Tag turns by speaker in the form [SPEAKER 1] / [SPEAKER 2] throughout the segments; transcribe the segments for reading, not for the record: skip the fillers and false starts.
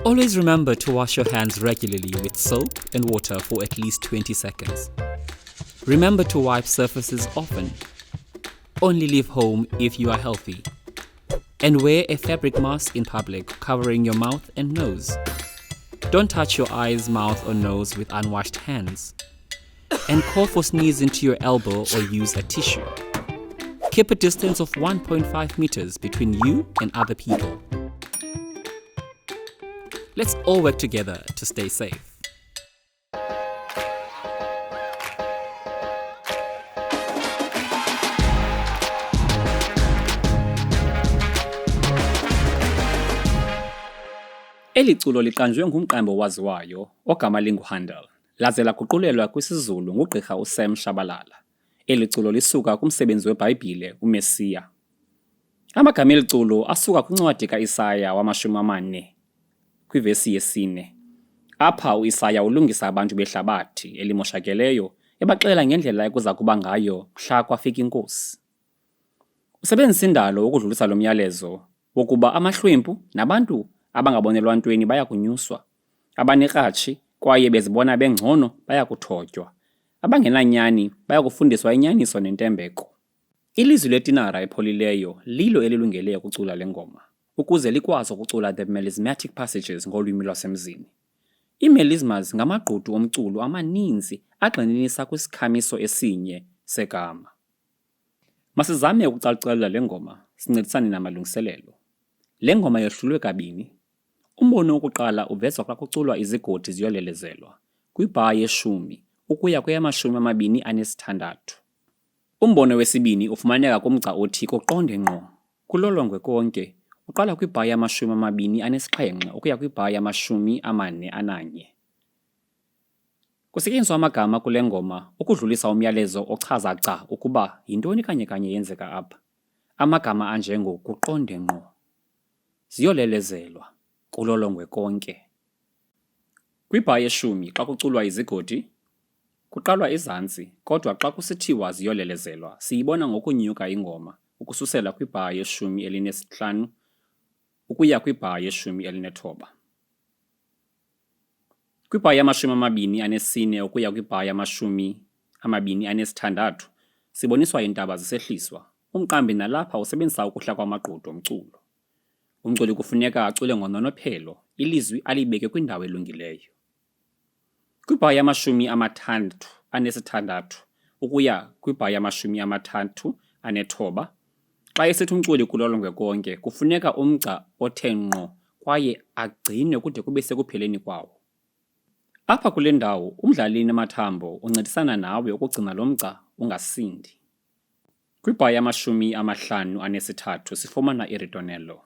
[SPEAKER 1] Always remember to wash your hands regularly with soap and water for at least 20 seconds. Remember to wipe surfaces often. Only leave home if you are healthy. And wear a fabric mask in public covering your mouth and nose. Don't touch your eyes, mouth or nose with unwashed hands. And cough or sneeze into your elbow or use a tissue. Keep a distance of 1.5 meters between you and other people. Let's all work together to stay safe. Eli culo liqanjwe ngumqambi owaziwayo ogama linguHandel, laze laguqulelwa kwisizulu ngugqirha uSam Shabalala. Eli culo lisuka kumsebenzi weBhayibhile uMesiya. Amagama eli culo asuka kwincwadi kaIsaya wama-40 kwivesi yesi-4. Apha uIsaya ulungisa abantu behlabathi elimoshakeleyo ebaxelela ngendlela ekuza kuba ngayo mhla kwafika inkosi. Usebenzisa indalo ukudlulisa lo myalezo wokuba amahlwempu nabantu abangabonelwa ntweni baya kunyuswa, abanekratshi kwaye bezibona bengcono baya kuthotywa, abangenanyani baya kufundiswa inyaniso nentembeko. Ilizwi letinara epholileyo lilo elilungele ukucula le ngoma, ukuze likwazi ukucula the melismatic passages ngolwimi lwasemzini. Ii-melismas ngamagqudu omculo amaninzi agxininisa kwisikhamiso esinye segama. Masizame ukucalucalela le ngoma, sincedisane namalungiselelo. Le ngoma yohlulwe kabini. Umbono wokuqala uvezwa xa kuculwa Izigodi Ziyolelezelwa, kwibha ye-10 ukuya kweyama-26. Umbono wesibini ufumaneka kumgca othi kuqonde ngqo, kulolongwe konke, uqala kwibha yama-27 ukuya kwibha yama-41. Kusetyenziswa amagama kule ngoma ukudlulisa umyalezo ochaza ca ukuba yintoni kanye yenzeka apha. Amagama anjengo kuqonde ngqo, ziyolelezelwa, kulolongwe konke. Kwibha ye-10 xa kuculwa izigodi, kuqalwa izantsi, kodwa xa kusithiwa ziyolelezelwa siyibona ngokunyuka ingoma ukususela kwibha ye-15 ukuya kwibha ye-19. Kwibha yama-24 ukuya kwibha yama-26 siboniswa iintaba zisehliswa. Umqambi nalapha usebenzisa ukuhla kwamagqudu omculo. Umculi kufuneka acule ngononophelo, ilizwi alibeke kwindawo elungileyo. Kwibha yama-36 ukuya kwibha yama-39, xa esithi umculi kulolongwe konke, kufuneka umgca othe ngqo kwaye agcinwe kude kube sekupheleni kwawo. Apha kule ndawo, umdlali namathambo uncedisana nawe ukugcina lo mgca ungasindi. Kwibha yama-53 sifumana iritonello,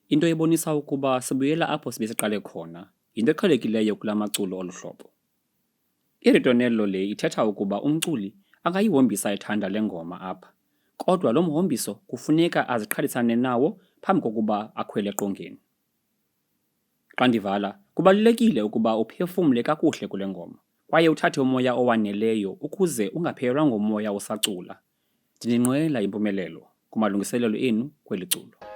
[SPEAKER 1] into ebonisa ukuba sibuyela apho sibesiqale khona, yinto eqhelekileyo kula maculo olu hlobo. Iritonello le ithetha ukuba umculi angayihombisa ethanda le ngoma apha, kodwa lo mhombiso kufuneka aziqhalisane nawo phambi kokuba akhwele eqongeni. Xa ndivala, kubalulekile ukuba uphefumle kakuhle kule ngoma, kwaye uthathe umoya owaneleyo ukuze ungaphelelwa ngomoya usacula. Ndininqwela impumelelo kumalungiselelo enu kweli culo.